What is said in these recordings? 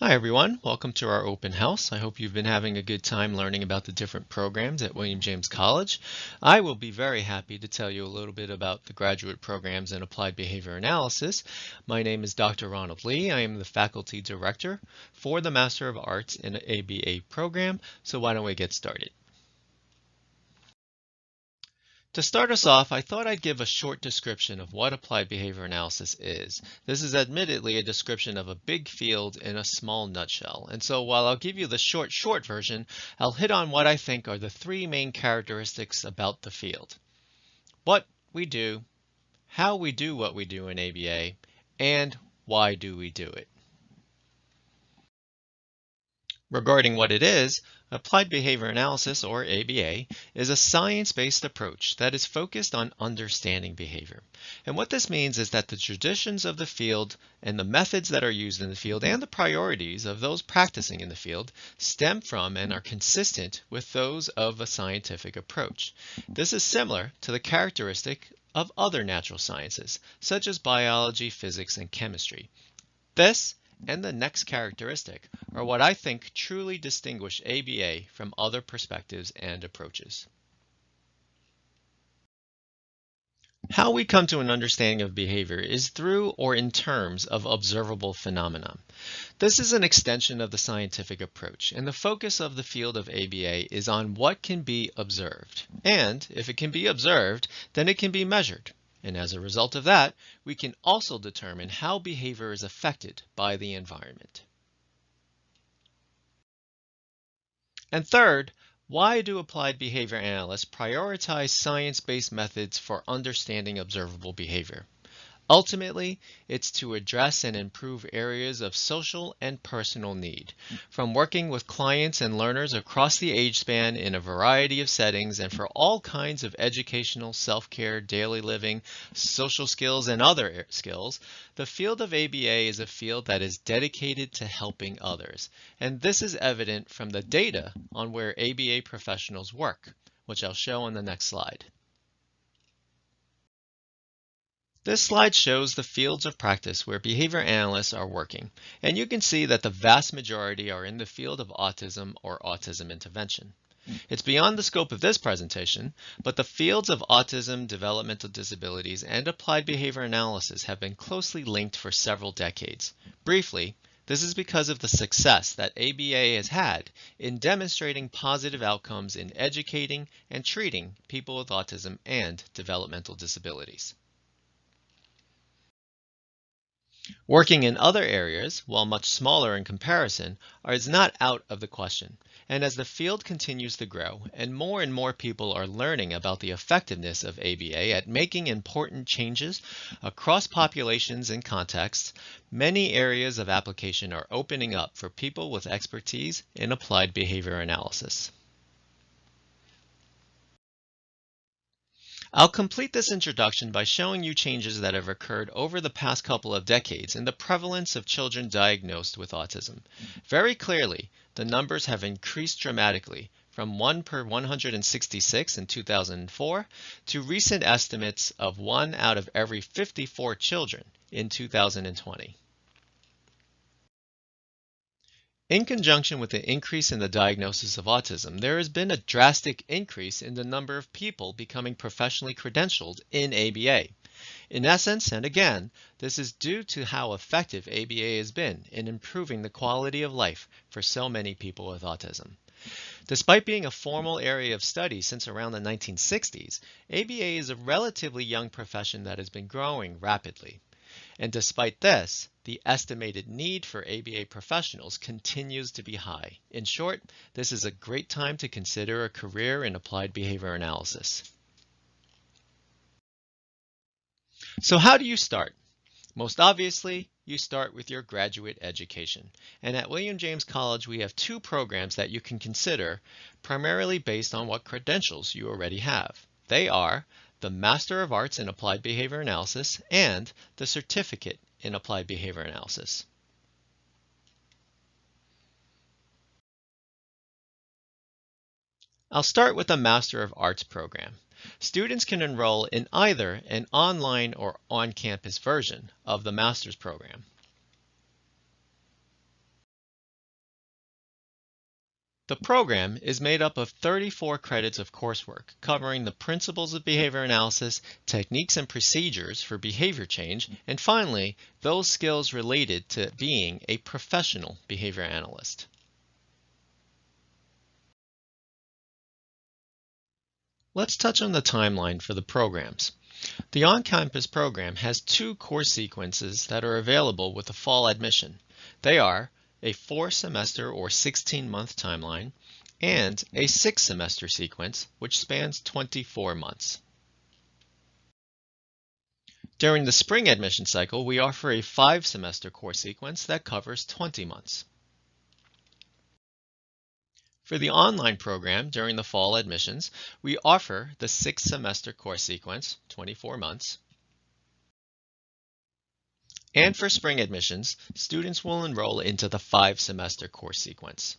Hi everyone, welcome to our open house. I hope you've been having a good time learning about the different programs at William James College. I will be very happy to tell you a little bit about the graduate programs in applied behavior analysis. My name is Dr. Ronald Lee. I am the faculty director for the Master of Arts in the ABA program. So why don't we get started? To start us off, I thought I'd give a short description of what applied behavior analysis is. This is admittedly a description of a big field in a small nutshell. And so while I'll give you the short version, I'll hit on what I think are the three main characteristics about the field. What we do, how we do what we do in ABA, and why do we do it. Regarding what it is, applied behavior analysis, or ABA, is a science-based approach that is focused on understanding behavior. And what this means is that the traditions of the field and the methods that are used in the field and the priorities of those practicing in the field stem from and are consistent with those of a scientific approach. This is similar to the characteristic of other natural sciences, such as biology, physics, and chemistry. This and the next characteristic are what I think truly distinguish ABA from other perspectives and approaches. How we come to an understanding of behavior is through or in terms of observable phenomena. This is an extension of the scientific approach, and the focus of the field of ABA is on what can be observed. And if it can be observed, then it can be measured. And as a result of that, we can also determine how behavior is affected by the environment. And third, why do applied behavior analysts prioritize science-based methods for understanding observable behavior? Ultimately, it's to address and improve areas of social and personal need, from working with clients and learners across the age span in a variety of settings and for all kinds of educational, self-care, daily living, social skills, and other skills. The field of ABA is a field that is dedicated to helping others, and this is evident from the data on where ABA professionals work, which I'll show on the next slide. This slide shows the fields of practice where behavior analysts are working, and you can see that the vast majority are in the field of autism or autism intervention. It's beyond the scope of this presentation, but the fields of autism, developmental disabilities, and applied behavior analysis have been closely linked for several decades. Briefly, this is because of the success that ABA has had in demonstrating positive outcomes in educating and treating people with autism and developmental disabilities. Working in other areas, while much smaller in comparison, is not out of the question. And as the field continues to grow and more people are learning about the effectiveness of ABA at making important changes across populations and contexts, many areas of application are opening up for people with expertise in applied behavior analysis. I'll complete this introduction by showing you changes that have occurred over the past couple of decades in the prevalence of children diagnosed with autism. Very clearly, the numbers have increased dramatically from 1 per 166 in 2004 to recent estimates of 1 out of every 54 children in 2020. In conjunction with the increase in the diagnosis of autism, there has been a drastic increase in the number of people becoming professionally credentialed in ABA. In essence, and again, this is due to how effective ABA has been in improving the quality of life for so many people with autism. Despite being a formal area of study since around the 1960s, ABA is a relatively young profession that has been growing rapidly. And despite this, the estimated need for ABA professionals continues to be high. In short, this is a great time to consider a career in applied behavior analysis. So how do you start? Most obviously, you start with your graduate education. And at William James College, we have two programs that you can consider, primarily based on what credentials you already have. They are the Master of Arts in Applied Behavior Analysis and the Certificate in Applied Behavior Analysis. I'll start with the Master of Arts program. Students can enroll in either an online or on-campus version of the master's program. The program is made up of 34 credits of coursework covering the principles of behavior analysis, techniques and procedures for behavior change, and finally, those skills related to being a professional behavior analyst. Let's touch on the timeline for the programs. The on-campus program has two course sequences that are available with the fall admission. They are a 4-semester or 16-month timeline and a 6-semester sequence, which spans 24 months. During the spring admission cycle, we offer a 5-semester course sequence that covers 20 months. For the online program during the fall admissions, we offer the 6-semester course sequence, 24 months. And for spring admissions, students will enroll into the 5-semester course sequence.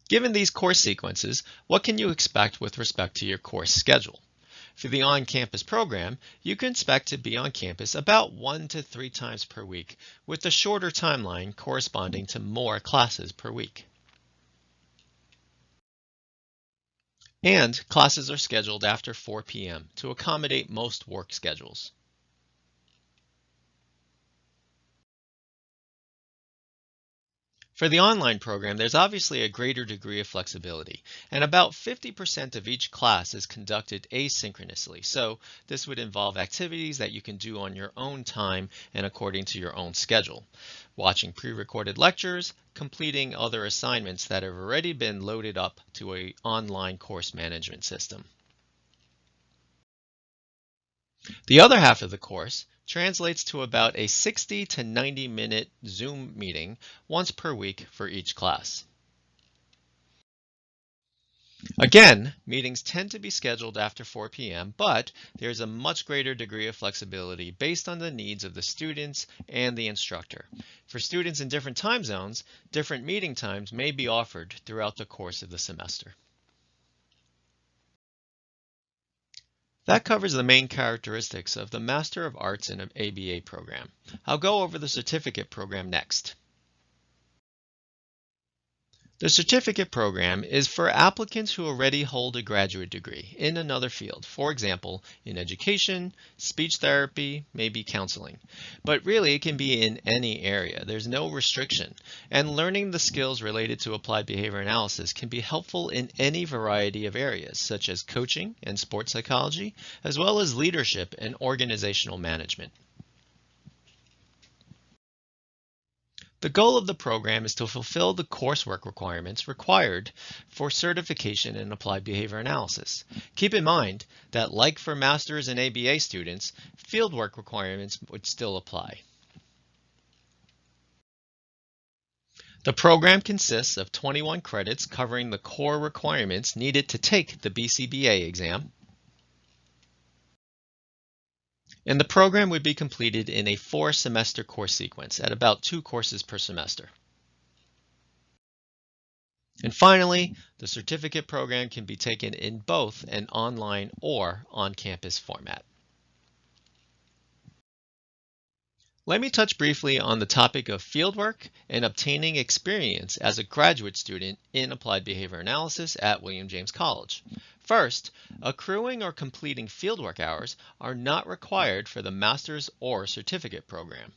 Given these course sequences, what can you expect with respect to your course schedule? For the on-campus program, you can expect to be on campus about 1 to 3 times per week, with the shorter timeline corresponding to more classes per week. And classes are scheduled after 4 p.m. to accommodate most work schedules. For the online program, there's obviously a greater degree of flexibility, and about 50% of each class is conducted asynchronously. So this would involve activities that you can do on your own time and according to your own schedule. Watching pre-recorded lectures, completing other assignments that have already been loaded up to an online course management system. The other half of the course translates to about a 60 to 90-minute Zoom meeting once per week for each class. Again, meetings tend to be scheduled after 4 p.m., but there's a much greater degree of flexibility based on the needs of the students and the instructor. For students in different time zones, different meeting times may be offered throughout the course of the semester. That covers the main characteristics of the Master of Arts in an ABA program. I'll go over the certificate program next. The certificate program is for applicants who already hold a graduate degree in another field, for example, in education, speech therapy, maybe counseling. But really, it can be in any area. There's no restriction. And learning the skills related to applied behavior analysis can be helpful in any variety of areas, such as coaching and sports psychology, as well as leadership and organizational management. The goal of the program is to fulfill the coursework requirements required for certification in applied behavior analysis. Keep in mind that, like for master's and ABA students, fieldwork requirements would still apply. The program consists of 21 credits covering the core requirements needed to take the BCBA exam. And the program would be completed in a 4-semester course sequence at about 2 courses per semester. And finally, the certificate program can be taken in both an online or on-campus format. Let me touch briefly on the topic of fieldwork and obtaining experience as a graduate student in applied behavior analysis at William James College. First, accruing or completing fieldwork hours are not required for the master's or certificate program.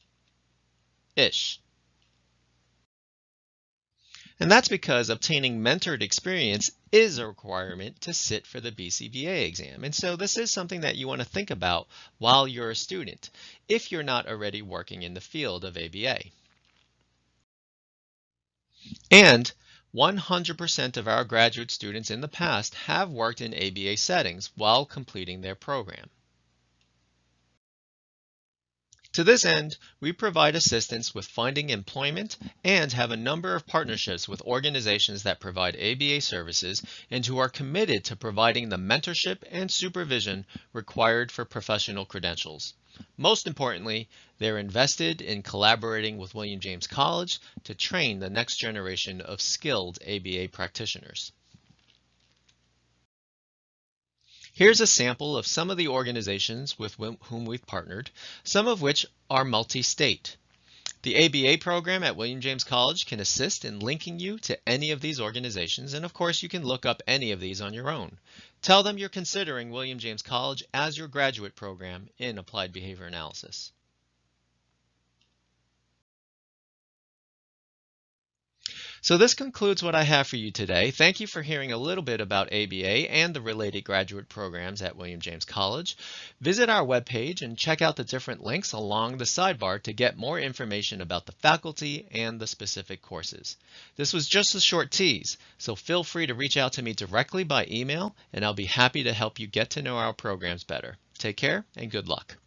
And that's because obtaining mentored experience is a requirement to sit for the BCBA exam. And so this is something that you want to think about while you're a student, if you're not already working in the field of ABA. And 100% of our graduate students in the past have worked in ABA settings while completing their program. To this end, we provide assistance with finding employment and have a number of partnerships with organizations that provide ABA services and who are committed to providing the mentorship and supervision required for professional credentials. Most importantly, they're invested in collaborating with William James College to train the next generation of skilled ABA practitioners. Here's a sample of some of the organizations with whom we've partnered, some of which are multi-state. The ABA program at William James College can assist in linking you to any of these organizations, and of course you can look up any of these on your own. Tell them you're considering William James College as your graduate program in Applied Behavior Analysis. So this concludes what I have for you today. Thank you for hearing a little bit about ABA and the related graduate programs at William James College. Visit our webpage and check out the different links along the sidebar to get more information about the faculty and the specific courses. This was just a short tease, so feel free to reach out to me directly by email, and I'll be happy to help you get to know our programs better. Take care and good luck.